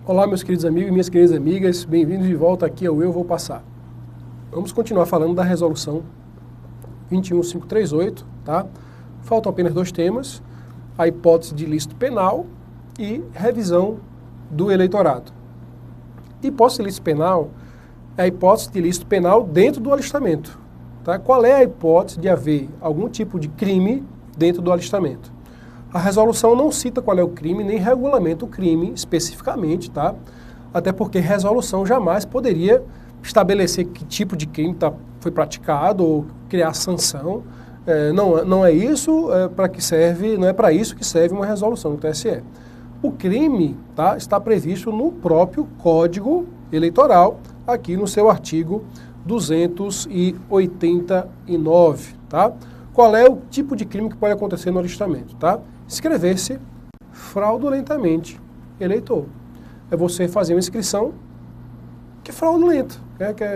Olá, meus queridos amigos e minhas queridas amigas, bem-vindos de volta aqui ao Eu Vou Passar. Vamos continuar falando da resolução 21538, tá? Faltam apenas dois temas, a hipótese de ilícito penal e revisão do eleitorado. Hipótese de ilícito penal é a hipótese de ilícito penal dentro do alistamento, tá? Qual é a hipótese de haver algum tipo de crime dentro do alistamento? A resolução não cita qual é o crime, nem regulamenta o crime especificamente, tá? Até porque resolução jamais poderia estabelecer que tipo de crime foi praticado ou criar sanção. Não é isso para que serve, não é para isso que serve uma resolução do TSE. O crime, tá, está previsto no próprio Código Eleitoral, aqui no seu artigo 289, tá? Qual é o tipo de crime que pode acontecer no alistamento, tá? Inscrever-se fraudulentamente eleitor. É você fazer uma inscrição que é fraudulenta,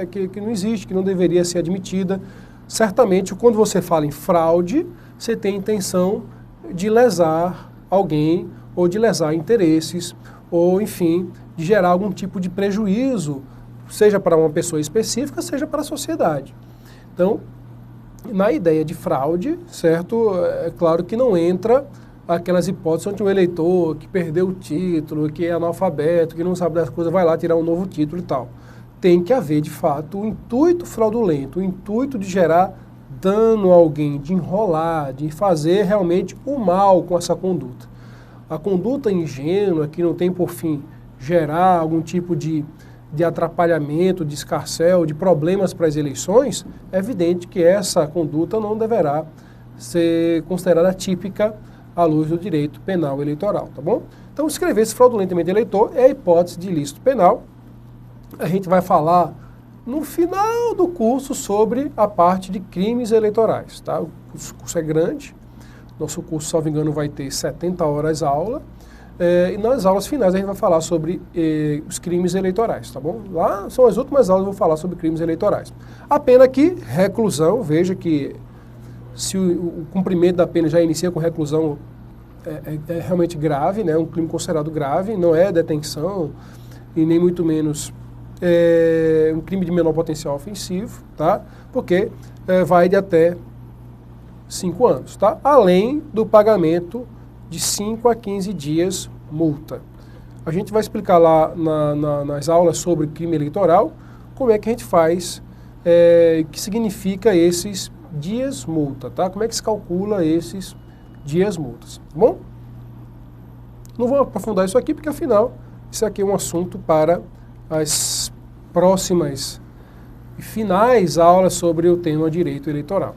que não existe, que não deveria ser admitida. Certamente, quando você fala em fraude, você tem a intenção de lesar alguém, ou de lesar interesses, ou, enfim, de gerar algum tipo de prejuízo, seja para uma pessoa específica, seja para a sociedade. Então, na ideia de fraude, certo, é claro que não entra aquelas hipóteses onde o eleitor que perdeu o título, que é analfabeto, que não sabe das coisas, vai lá tirar um novo título e tal. Tem que haver, de fato, o intuito fraudulento, o intuito de gerar dano a alguém, de enrolar, de fazer realmente o mal com essa conduta. A conduta ingênua, que não tem por fim gerar algum tipo de atrapalhamento, de escarcéu, de problemas para as eleições, é evidente que essa conduta não deverá ser considerada típica à luz do direito penal eleitoral, tá bom? Então, inscrever-se fraudulentamente eleitor é a hipótese de ilícito penal. A gente vai falar no final do curso sobre a parte de crimes eleitorais, tá? O curso é grande, nosso curso, salvo engano, vai ter 70 horas aula, e nas aulas finais a gente vai falar sobre os crimes eleitorais, tá bom? Lá são as últimas aulas que eu vou falar sobre crimes eleitorais. A pena aqui, reclusão, veja que se o cumprimento da pena já inicia com reclusão, é realmente grave, né? Um crime considerado grave, não é detenção e nem muito menos um crime de menor potencial ofensivo, tá? Porque vai de até 5 anos, tá? Além do pagamento de 5 a 15 dias multa. A gente vai explicar lá nas aulas sobre crime eleitoral como é que a gente faz, o que significa esses dias multa, tá? Como é que se calcula esses dias multas, tá bom? Não vou aprofundar isso aqui porque afinal isso aqui é um assunto para as próximas e finais aulas sobre o tema direito eleitoral.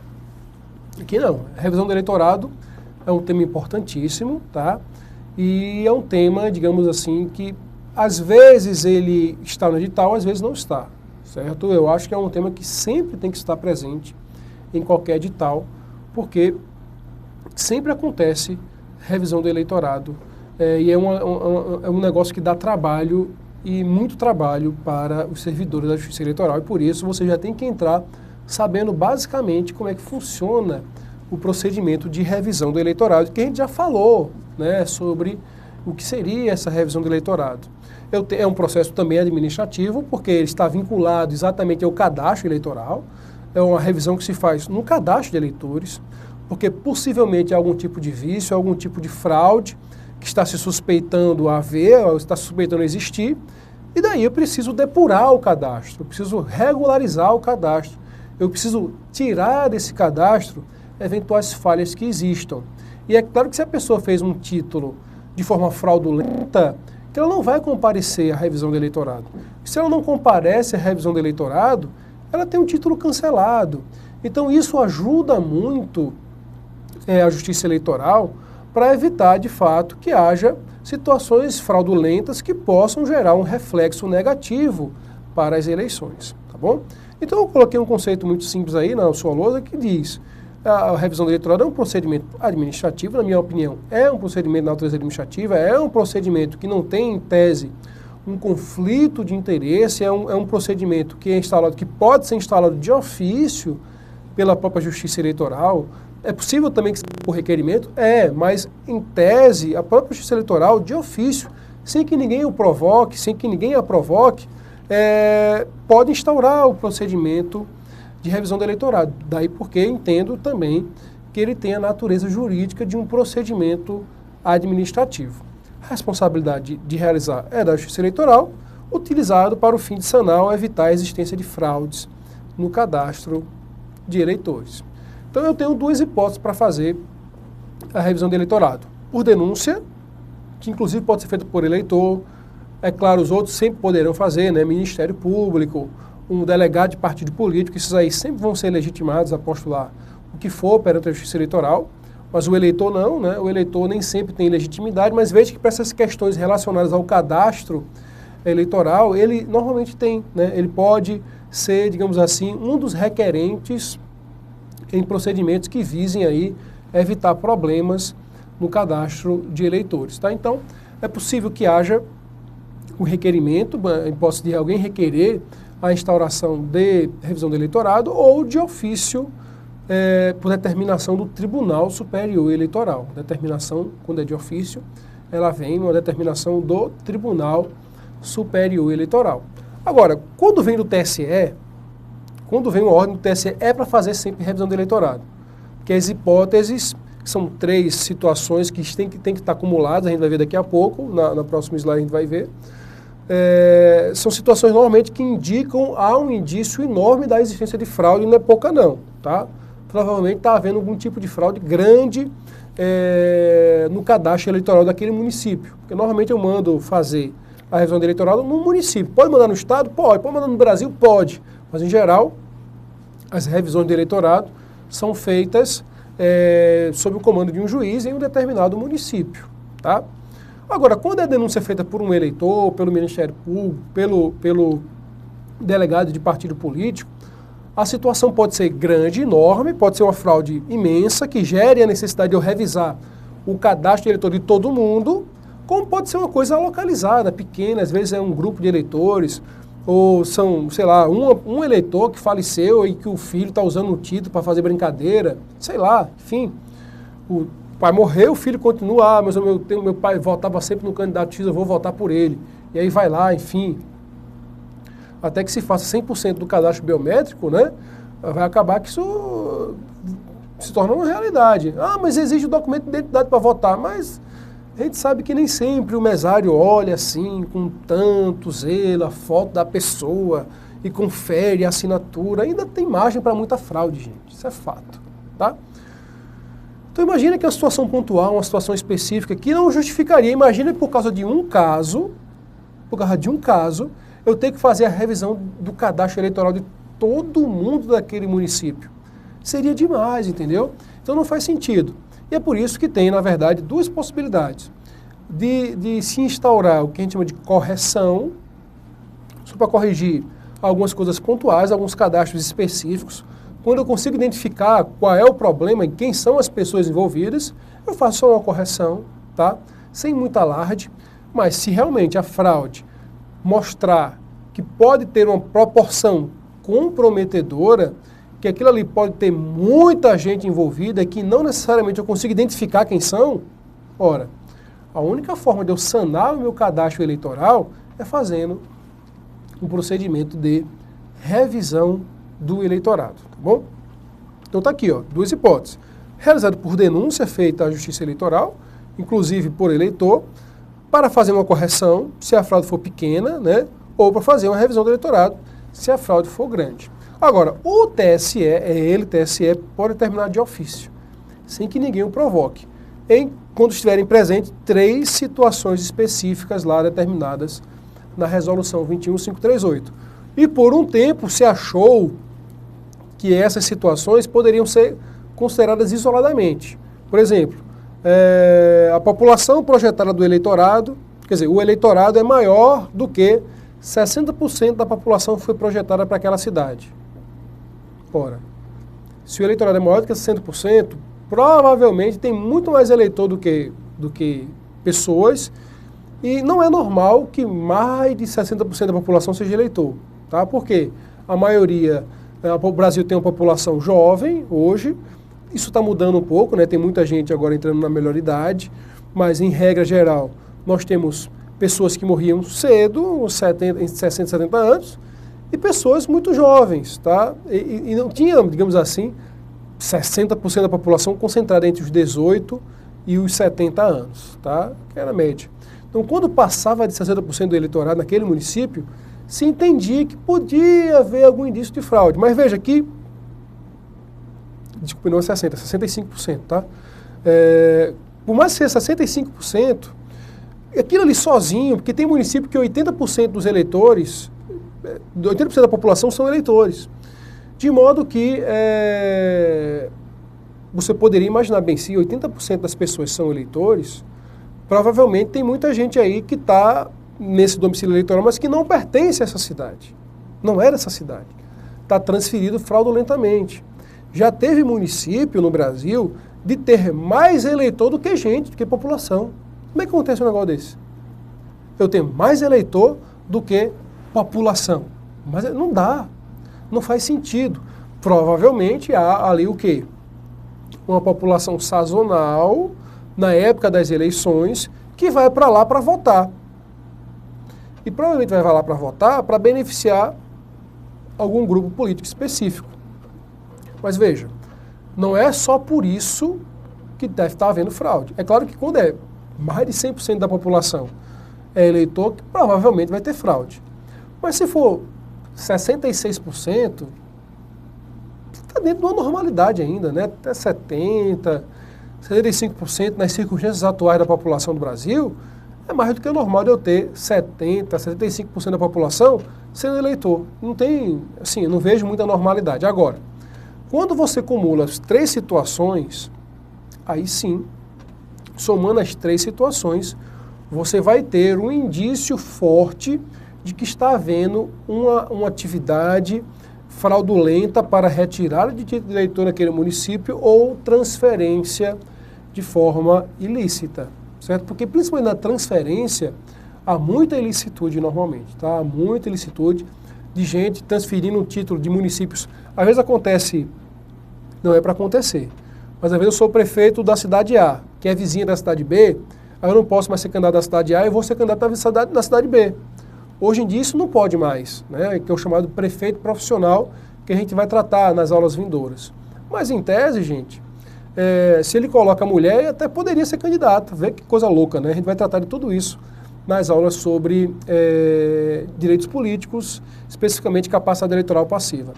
Aqui não, a revisão do eleitorado é um tema importantíssimo, tá? E é um tema, digamos assim, que às vezes ele está no edital, às vezes não está, certo? Eu acho que é um tema que sempre tem que estar presente em qualquer edital, porque sempre acontece revisão do eleitorado e é um negócio que dá trabalho e muito trabalho para os servidores da Justiça Eleitoral, e por isso você já tem que entrar sabendo basicamente como é que funciona o procedimento de revisão do eleitorado, que a gente já falou, né, sobre o que seria essa revisão do eleitorado. É um processo também administrativo, porque ele está vinculado exatamente ao cadastro eleitoral. É uma revisão que se faz no cadastro de eleitores, porque possivelmente há algum tipo de vício, algum tipo de fraude que está se suspeitando haver, ou está se suspeitando existir, e daí eu preciso depurar o cadastro, eu preciso regularizar o cadastro, eu preciso tirar desse cadastro eventuais falhas que existam. E é claro que se a pessoa fez um título de forma fraudulenta, que ela não vai comparecer à revisão do eleitorado. Se ela não comparece à revisão do eleitorado, ela tem um título cancelado. Então isso ajuda muito a Justiça Eleitoral para evitar, de fato, que haja situações fraudulentas que possam gerar um reflexo negativo para as eleições, tá bom? Então eu coloquei um conceito muito simples aí na sua lousa que diz: a revisão do eleitorado é um procedimento administrativo, na minha opinião, é um procedimento de natureza administrativa, é um procedimento que não tem, em tese, um conflito de interesse, é um procedimento que é instalado, que pode ser instalado de ofício pela própria Justiça Eleitoral. É possível também que seja por requerimento? Mas em tese, a própria Justiça Eleitoral, de ofício, sem que ninguém o provoque, sem que ninguém a provoque, pode instaurar o procedimento de revisão do eleitorado. Daí porque entendo também que ele tem a natureza jurídica de um procedimento administrativo. A responsabilidade de realizar é da Justiça Eleitoral, utilizado para o fim de sanar ou evitar a existência de fraudes no cadastro de eleitores. Então eu tenho duas hipóteses para fazer a revisão do eleitorado. Por denúncia, que inclusive pode ser feita por eleitor, é claro, os outros sempre poderão fazer, né? Ministério Público, um delegado de partido político, esses aí sempre vão ser legitimados a postular o que for perante a Justiça Eleitoral, mas o eleitor não, né? O eleitor nem sempre tem legitimidade, mas veja que para essas questões relacionadas ao cadastro eleitoral, ele normalmente tem, né? Ele pode ser, digamos assim, um dos requerentes em procedimentos que visem aí evitar problemas no cadastro de eleitores, tá? Então, é possível que haja o requerimento, a hipótese de alguém requerer a instauração de revisão do eleitorado ou de ofício por determinação do Tribunal Superior Eleitoral. Determinação, quando é de ofício, ela vem uma determinação do Tribunal Superior Eleitoral. Agora, quando vem do TSE, quando vem uma ordem do TSE, é para fazer sempre revisão do eleitorado. Porque as hipóteses, que são 3 situações que tem que estar acumuladas, a gente vai ver daqui a pouco, na próxima slide a gente vai ver, são situações normalmente que indicam há um indício enorme da existência de fraude, não é pouca não, tá? Provavelmente está havendo algum tipo de fraude grande no cadastro eleitoral daquele município. Porque normalmente eu mando fazer a revisão do eleitorado no município. Pode mandar no estado? Pode. Pode mandar no Brasil? Pode. Mas em geral, as revisões do eleitorado são feitas sob o comando de um juiz em um determinado município, tá? Agora, quando a denúncia é feita por um eleitor, pelo Ministério Público, pelo delegado de partido político, a situação pode ser grande, enorme, pode ser uma fraude imensa, que gere a necessidade de eu revisar o cadastro de eleitor de todo mundo, como pode ser uma coisa localizada, pequena, às vezes é um grupo de eleitores, ou são, sei lá, um eleitor que faleceu e que o filho está usando o título para fazer brincadeira, sei lá, enfim. O pai morreu, o filho continua, mas meu pai votava sempre no candidato X, eu vou votar por ele. E aí vai lá, enfim. Até que se faça 100% do cadastro biométrico, né, vai acabar que isso se torna uma realidade. Ah, mas exige o documento de identidade para votar, mas a gente sabe que nem sempre o mesário olha assim, com tanto zelo, a foto da pessoa e confere a assinatura. Ainda tem margem para muita fraude, gente. Isso é fato, tá? Então imagina que é uma situação pontual, uma situação específica que não justificaria. Imagina por causa de um caso, eu tenho que fazer a revisão do cadastro eleitoral de todo mundo daquele município. Seria demais, entendeu? Então não faz sentido. E é por isso que tem, na verdade, duas possibilidades de se instaurar o que a gente chama de correção, só para corrigir algumas coisas pontuais, alguns cadastros específicos. Quando eu consigo identificar qual é o problema e quem são as pessoas envolvidas, eu faço só uma correção, tá? Sem muito alarde, mas se realmente a fraude mostrar que pode ter uma proporção comprometedora, que aquilo ali pode ter muita gente envolvida e que não necessariamente eu consigo identificar quem são, ora, a única forma de eu sanar o meu cadastro eleitoral é fazendo um procedimento de revisão do eleitorado, tá bom? Então tá aqui, ó, duas hipóteses. Realizado por denúncia feita à Justiça Eleitoral, inclusive por eleitor, para fazer uma correção, se a fraude for pequena, né, ou para fazer uma revisão do eleitorado, se a fraude for grande. Agora, o TSE, pode determinar de ofício, sem que ninguém o provoque, quando estiverem presentes 3 situações específicas lá determinadas na Resolução 21538. E por um tempo se achou que essas situações poderiam ser consideradas isoladamente. Por exemplo, a população projetada do eleitorado, quer dizer, o eleitorado é maior do que 60% da população foi projetada para aquela cidade. Ora, se o eleitorado é maior do que 60%, provavelmente tem muito mais eleitor do que pessoas, e não é normal que mais de 60% da população seja eleitor, tá? Porque a maioria, o Brasil tem uma população jovem hoje, isso está mudando um pouco, né? Tem muita gente agora entrando na melhor idade, mas em regra geral nós temos pessoas que morriam cedo, em 60, 70 anos, e pessoas muito jovens, tá? E não tinha, digamos assim, 60% da população concentrada entre os 18 e os 70 anos, tá? Que era a média. Então, quando passava de 60% do eleitorado naquele município, se entendia que podia haver algum indício de fraude. Mas veja que, desculpe, não é 60%, é 65%, tá? Por mais que seja 65%, aquilo ali sozinho, porque tem município que 80% dos eleitores, 80% da população são eleitores. De modo que você poderia imaginar bem, se 80% das pessoas são eleitores, provavelmente tem muita gente aí que está nesse domicílio eleitoral, mas que não pertence a essa cidade. Não era essa cidade. Está transferido fraudulentamente. Já teve município no Brasil de ter mais eleitor do que gente, do que população. Como é que acontece um negócio desse? Eu tenho mais eleitor do que população. Mas não dá. Não faz sentido. Provavelmente há ali o quê? Uma população sazonal, na época das eleições, que vai para lá para votar. E provavelmente vai lá para votar para beneficiar algum grupo político específico. Mas veja, não é só por isso que deve estar havendo fraude. É claro que quando é mais de 100% da população é eleitor, que provavelmente vai ter fraude. Mas se for 66%, está dentro de uma normalidade ainda, né? Até 70%, 75% nas circunstâncias atuais da população do Brasil, é mais do que o normal de eu ter 70%, 75% da população sendo eleitor. Não tem, assim, não vejo muita normalidade. Agora, quando você acumula as três situações, aí sim, somando as três situações, você vai ter um indício forte de que está havendo uma atividade fraudulenta para retirada de título de eleitor naquele município ou transferência de forma ilícita, certo? Porque principalmente na transferência há muita ilicitude normalmente, tá? Há muita ilicitude de gente transferindo um título de municípios. Às vezes acontece, não é para acontecer, mas às vezes eu sou prefeito da cidade A, que é vizinha da cidade B, aí eu não posso mais ser candidato da cidade A e vou ser candidato da cidade B. Hoje em dia isso não pode mais, né? Que é o chamado prefeito profissional, que a gente vai tratar nas aulas vindouras. Mas em tese, gente, se ele coloca a mulher, ele até poderia ser candidato. Vê que coisa louca, né? A gente vai tratar de tudo isso nas aulas sobre direitos políticos, especificamente capacidade eleitoral passiva.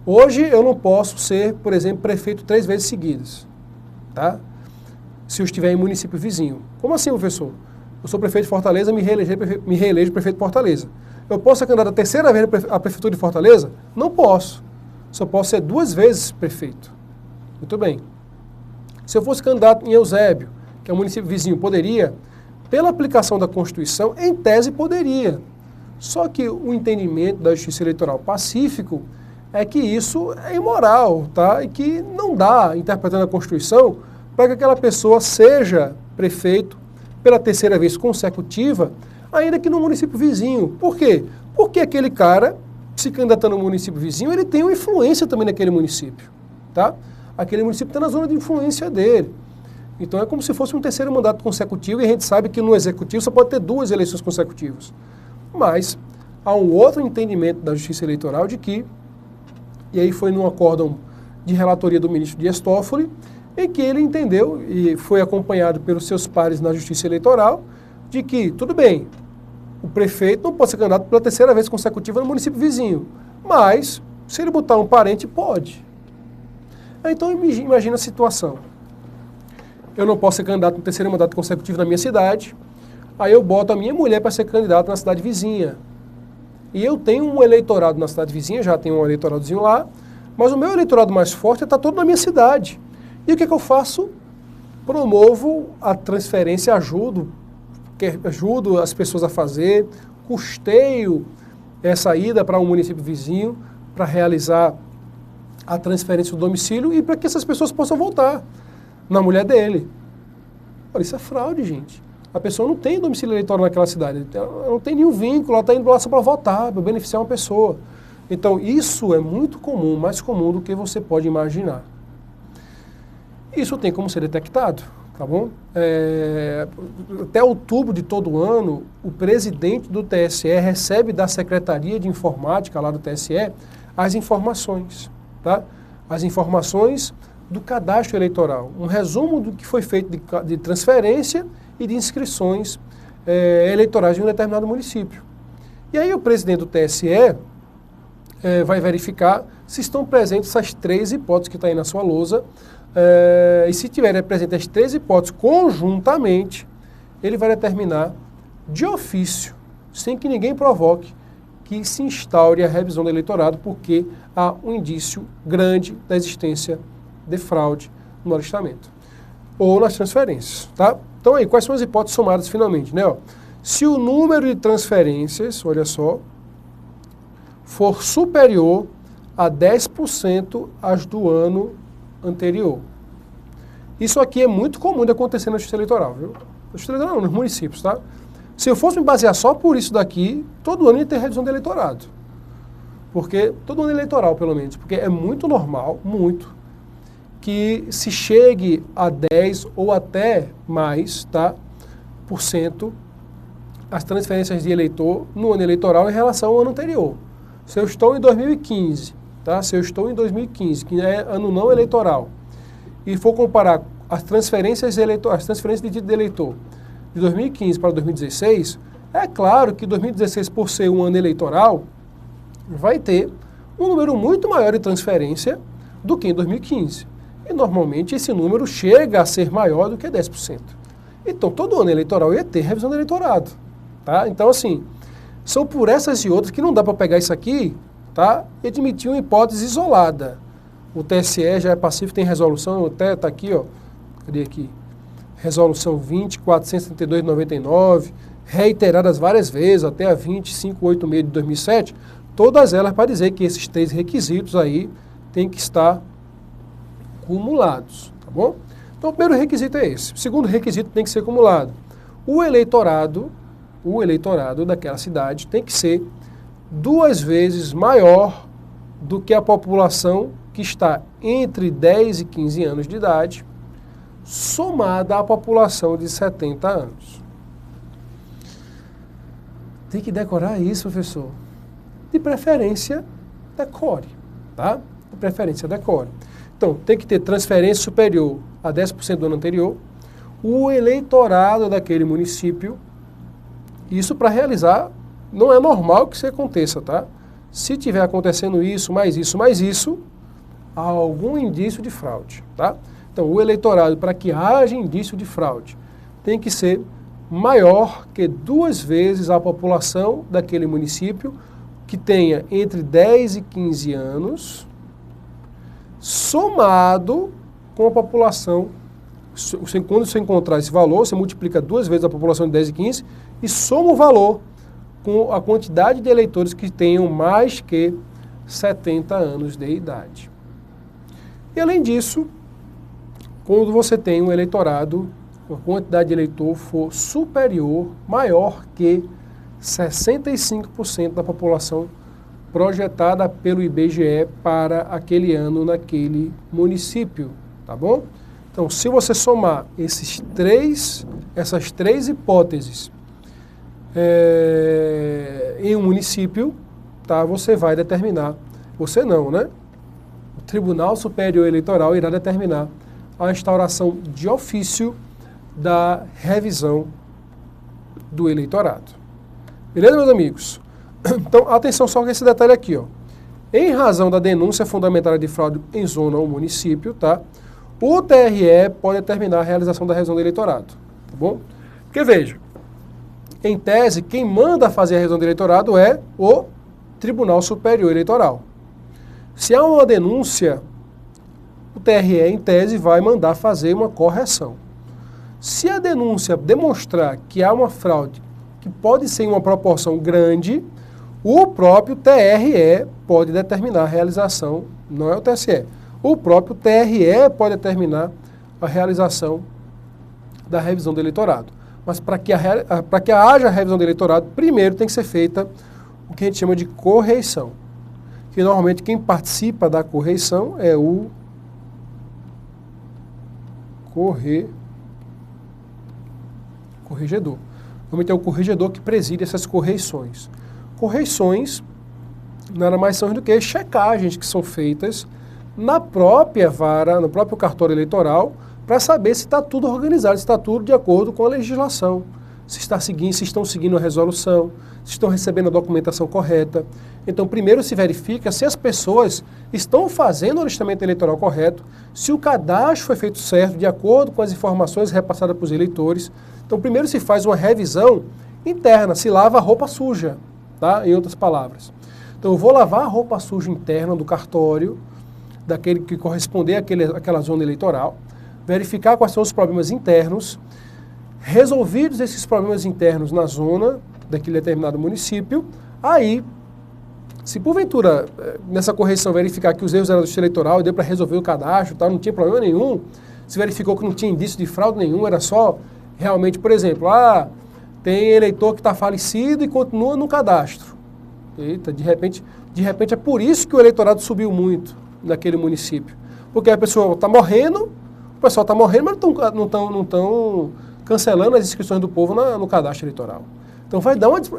Hoje eu não posso ser, por exemplo, prefeito 3 vezes seguidas, tá? Se eu estiver em município vizinho. Como assim, professor? Eu sou prefeito de Fortaleza, me reelejo prefeito de Fortaleza. Eu posso ser candidato a terceira vez à prefeitura de Fortaleza? Não posso. Só posso ser 2 vezes prefeito. Muito bem. Se eu fosse candidato em Eusébio, que é um município vizinho, poderia? Pela aplicação da Constituição, em tese poderia. Só que o entendimento da Justiça Eleitoral pacífico é que isso é imoral, tá? E que não dá, interpretando a Constituição, para que aquela pessoa seja prefeito pela terceira vez consecutiva, ainda que no município vizinho. Por quê? Porque aquele cara, se candidatando no município vizinho, ele tem uma influência também naquele município, tá? Aquele município está na zona de influência dele. Então é como se fosse um terceiro mandato consecutivo, e a gente sabe que no executivo só pode ter 2 eleições consecutivas. Mas há um outro entendimento da Justiça Eleitoral de que, e aí foi num acórdão de relatoria do ministro Dias Toffoli, em que ele entendeu, e foi acompanhado pelos seus pares na Justiça Eleitoral, de que, tudo bem, o prefeito não pode ser candidato pela terceira vez consecutiva no município vizinho, mas, se ele botar um parente, pode. Então, imagina a situação. Eu não posso ser candidato no terceiro mandato consecutivo na minha cidade, aí eu boto a minha mulher para ser candidata na cidade vizinha. E eu tenho um eleitorado na cidade vizinha, já tenho um eleitoradozinho lá, mas o meu eleitorado mais forte está todo na minha cidade. E o que eu faço? Promovo a transferência, ajudo as pessoas a fazer, custeio essa ida para um município vizinho para realizar a transferência do domicílio e para que essas pessoas possam voltar na mulher dele. Olha, isso é fraude, gente. A pessoa não tem domicílio eleitoral naquela cidade, ela não tem nenhum vínculo, ela está indo lá só para votar, para beneficiar uma pessoa. Então, isso é muito comum, mais comum do que você pode imaginar. Isso tem como ser detectado, tá bom? Até outubro de todo ano, o presidente do TSE recebe da Secretaria de Informática lá do TSE as informações, tá? As informações do cadastro eleitoral, um resumo do que foi feito de transferência e de inscrições eleitorais de um determinado município. E aí o presidente do TSE vai verificar se estão presentes essas 3 hipóteses que está aí na sua lousa, e se tiverem presentes as 3 hipóteses conjuntamente, ele vai determinar de ofício, sem que ninguém provoque, que se instaure a revisão do eleitorado, porque há um indício grande da existência de fraude no alistamento ou nas transferências, tá? Então aí, quais são as hipóteses somadas finalmente, né? Ó, se o número de transferências, olha só, for superior a 10% às do ano anterior. Isso aqui é muito comum de acontecer na Justiça Eleitoral, viu? Na Justiça Eleitoral não, nos municípios, tá? Se eu fosse me basear só por isso daqui, todo ano ia ter revisão de eleitorado. Porque, todo ano eleitoral pelo menos, porque é muito normal, muito, que se chegue a 10 ou até mais, tá, por cento as transferências de eleitor no ano eleitoral em relação ao ano anterior. Se eu estou em 2015, tá? Se eu estou em 2015, que é ano não eleitoral, e for comparar as transferências de título de eleitor de 2015 para 2016, é claro que 2016, por ser um ano eleitoral, vai ter um número muito maior de transferência do que em 2015. E normalmente esse número chega a ser maior do que 10%. Então todo ano eleitoral ia ter revisão do eleitorado. Tá? Então assim, são por essas e outras que não dá para pegar isso aqui, tá, e admitir uma hipótese isolada. O TSE já é pacífico, tem resolução, até está aqui, ó, cadê aqui? Resolução 20.432/99, reiteradas várias vezes, até a 2586 de 2007, todas elas para dizer que esses 3 requisitos aí têm que estar cumulados, tá bom? Então o primeiro requisito é esse. O segundo requisito tem que ser cumulado. O eleitorado daquela cidade tem que ser 2 vezes maior do que a população que está entre 10 e 15 anos de idade, somada à população de 70 anos. Tem que decorar isso, professor. De preferência, decore, tá? De preferência, decore. Então, tem que ter transferência superior a 10% do ano anterior, o eleitorado daquele município. Isso para realizar, não é normal que isso aconteça, tá? Se tiver acontecendo isso, mais isso, há algum indício de fraude, tá? Então, o eleitorado, para que haja indício de fraude, tem que ser maior que 2 vezes a população daquele município que tenha entre 10 e 15 anos, somado com a população. Quando você encontrar esse valor, você multiplica 2 vezes a população de 10 e 15 e soma o valor com a quantidade de eleitores que tenham mais que 70 anos de idade. E além disso, quando você tem um eleitorado, a quantidade de eleitor for superior, maior que 65% da população projetada pelo IBGE para aquele ano naquele município, tá bom? Então, se você somar essas três hipóteses em um município, tá, você vai determinar, você não, né? O Tribunal Superior Eleitoral irá determinar a instauração de ofício da revisão do eleitorado. Beleza, meus amigos? Então, atenção só com esse detalhe aqui, ó. Em razão da denúncia fundamentada de fraude em zona ou município, tá? O TRE pode determinar a realização da revisão do eleitorado, tá bom? Porque veja, em tese, quem manda fazer a revisão do eleitorado é o Tribunal Superior Eleitoral. Se há uma denúncia, o TRE, em tese, vai mandar fazer uma correção. Se a denúncia demonstrar que há uma fraude que pode ser em uma proporção grande, o próprio TRE pode determinar a realização, não é o TSE, o próprio TRE pode determinar a realização da revisão do eleitorado. Mas para que haja revisão do eleitorado, primeiro tem que ser feita o que a gente chama de correição. Que normalmente quem participa da correição é o corregedor. corregedor. Normalmente é o corregedor que preside essas correições. Correições nada mais são do que checagens que são feitas na própria vara, no próprio cartório eleitoral, para saber se está tudo organizado, se está tudo de acordo com a legislação, se estão seguindo a resolução, se estão recebendo a documentação correta. Então, primeiro se verifica se as pessoas estão fazendo o alistamento eleitoral correto, se o cadastro foi feito certo, de acordo com as informações repassadas para os eleitores. Então, primeiro se faz uma revisão interna, se lava a roupa suja, tá? Em outras palavras. Então, eu vou lavar a roupa suja interna do cartório, daquele que corresponder àquela zona eleitoral, verificar quais são os problemas internos, resolvidos esses problemas internos na zona daquele determinado município, aí, se porventura nessa correção verificar que os erros eram do Justiça Eleitoral e deu para resolver o cadastro, tal, não tinha problema nenhum, se verificou que não tinha indício de fraude nenhum, era só realmente, por exemplo, tem eleitor que está falecido e continua no cadastro. Eita, de repente é por isso que o eleitorado subiu muito naquele município. Porque a pessoa está morrendo, o pessoal está morrendo, mas não estão cancelando as inscrições do povo no cadastro eleitoral. Então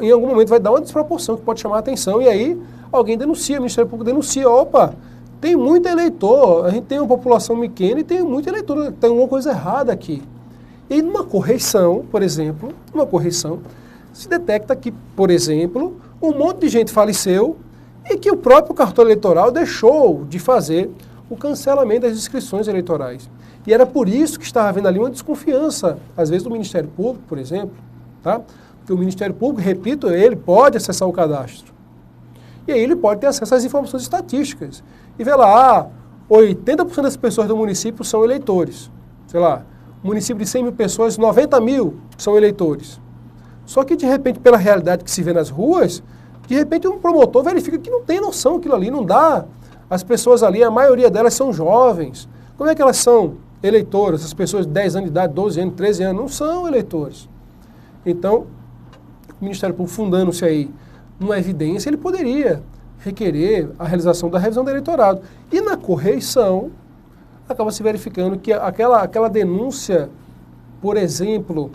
em algum momento vai dar uma desproporção que pode chamar a atenção, e aí alguém denuncia, o Ministério Público denuncia, opa, tem muito eleitor, a gente tem uma população pequena e tem muito eleitor, tem alguma coisa errada aqui. E numa correição, por exemplo, se detecta que, por exemplo, um monte de gente faleceu e que o próprio cartório eleitoral deixou de fazer o cancelamento das inscrições eleitorais. E era por isso que estava havendo ali uma desconfiança, às vezes do Ministério Público, por exemplo, tá? Porque o Ministério Público, repito, ele pode acessar o cadastro. E aí ele pode ter acesso às informações estatísticas. E vê lá, 80% das pessoas do município são eleitores. Sei lá, município de 100 mil pessoas, 90 mil são eleitores. Só que, de repente, pela realidade que se vê nas ruas, de repente um promotor verifica que não tem noção aquilo ali, não dá. As pessoas ali, a maioria delas são jovens. Como é que elas são eleitoras? As pessoas de 10 anos de idade, 12 anos, 13 anos, não são eleitores. Então, o Ministério Público, fundando-se aí numa evidência, ele poderia requerer a realização da revisão do eleitorado. E na correição, acaba se verificando que aquela denúncia, por exemplo,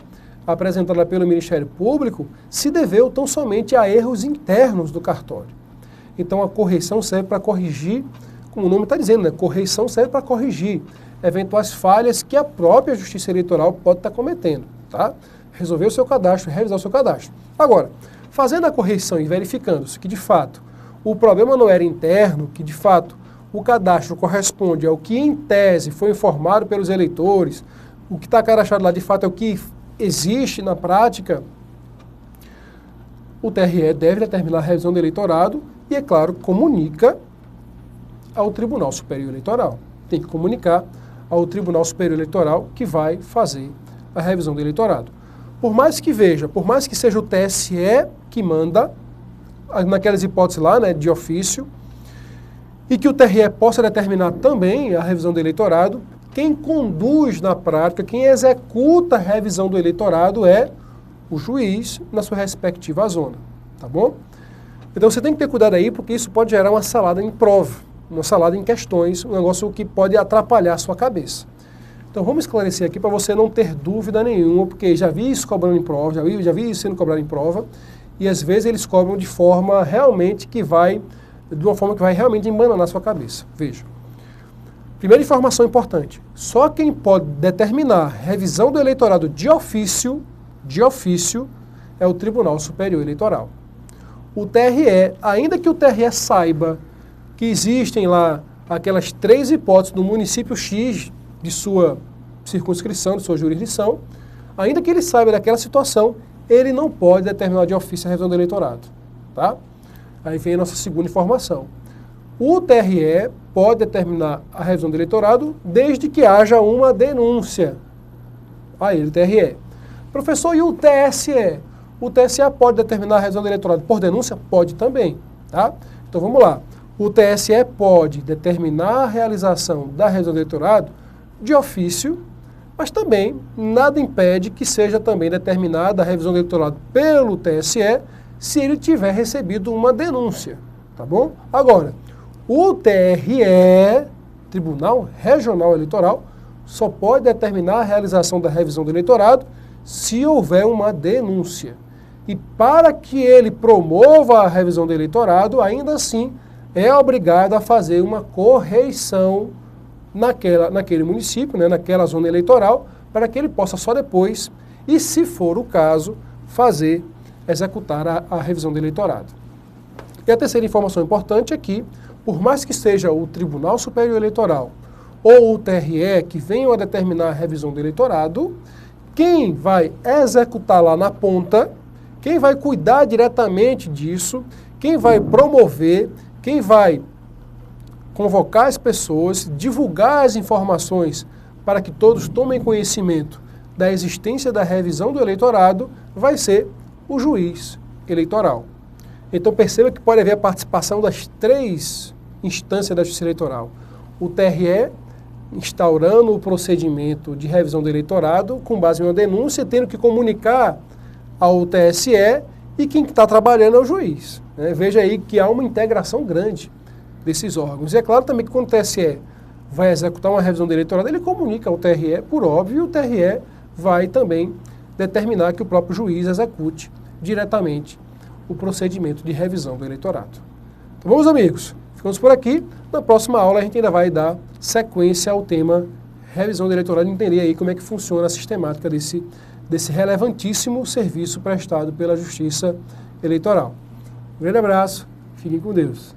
apresentada pelo Ministério Público, se deveu tão somente a erros internos do cartório. Então a correição serve para corrigir, como o nome está dizendo, né? Correição serve para corrigir eventuais falhas que a própria Justiça Eleitoral pode estar cometendo, tá? Resolver o seu cadastro, revisar o seu cadastro. Agora, fazendo a correição e verificando-se que, de fato, o problema não era interno, que, de fato, o cadastro corresponde ao que, em tese, foi informado pelos eleitores, o que está cadastrado lá, de fato, é o que existe na prática, o TRE deve determinar a revisão do eleitorado e, é claro, comunica ao Tribunal Superior Eleitoral. Tem que comunicar ao Tribunal Superior Eleitoral que vai fazer a revisão do eleitorado. Por mais que seja o TSE que manda, naquelas hipóteses lá, né, de ofício, e que o TRE possa determinar também a revisão do eleitorado, quem conduz na prática, quem executa a revisão do eleitorado é o juiz na sua respectiva zona, tá bom? Então você tem que ter cuidado aí, porque isso pode gerar uma salada em prova, uma salada em questões, um negócio que pode atrapalhar a sua cabeça. Então vamos esclarecer aqui para você não ter dúvida nenhuma, porque já vi isso cobrando em prova, já vi isso sendo cobrado em prova, e às vezes eles cobram de forma realmente de uma forma que vai realmente embananar a sua cabeça. Veja. Primeira informação importante, só quem pode determinar revisão do eleitorado de ofício é o Tribunal Superior Eleitoral. O TRE, ainda que o TRE saiba que existem lá aquelas 3 hipóteses do município X de sua circunscrição, de sua jurisdição, ainda que ele saiba daquela situação, ele não pode determinar de ofício a revisão do eleitorado. Tá? Aí vem a nossa segunda informação. O TRE pode determinar a revisão do eleitorado desde que haja uma denúncia a ele, o TRE. Professor, e o TSE? O TSE pode determinar a revisão do eleitorado por denúncia? Pode também. Tá? Então vamos lá. O TSE pode determinar a realização da revisão do eleitorado de ofício, mas também nada impede que seja também determinada a revisão do eleitorado pelo TSE se ele tiver recebido uma denúncia. Tá bom? Agora, o TRE, Tribunal Regional Eleitoral, só pode determinar a realização da revisão do eleitorado se houver uma denúncia. E para que ele promova a revisão do eleitorado, ainda assim é obrigado a fazer uma correição naquele município, né, naquela zona eleitoral, para que ele possa só depois, e se for o caso, executar a revisão do eleitorado. E a terceira informação importante é que, por mais que seja o Tribunal Superior Eleitoral ou o TRE que venham a determinar a revisão do eleitorado, quem vai executar lá na ponta, quem vai cuidar diretamente disso, quem vai promover, quem vai convocar as pessoas, divulgar as informações para que todos tomem conhecimento da existência da revisão do eleitorado, vai ser o juiz eleitoral. Então perceba que pode haver a participação das 3 instâncias da Justiça Eleitoral. O TRE instaurando o procedimento de revisão do eleitorado com base em uma denúncia, tendo que comunicar ao TSE, e quem está trabalhando é o juiz. Né? Veja aí que há uma integração grande desses órgãos. E é claro também que quando o TSE vai executar uma revisão do eleitorado, ele comunica ao TRE, por óbvio, e o TRE vai também determinar que o próprio juiz execute diretamente o procedimento de revisão do eleitorado. Então vamos, amigos, ficamos por aqui. Na próxima aula a gente ainda vai dar sequência ao tema revisão do eleitorado e entender aí como é que funciona a sistemática desse relevantíssimo serviço prestado pela Justiça Eleitoral. Um grande abraço, fiquem com Deus.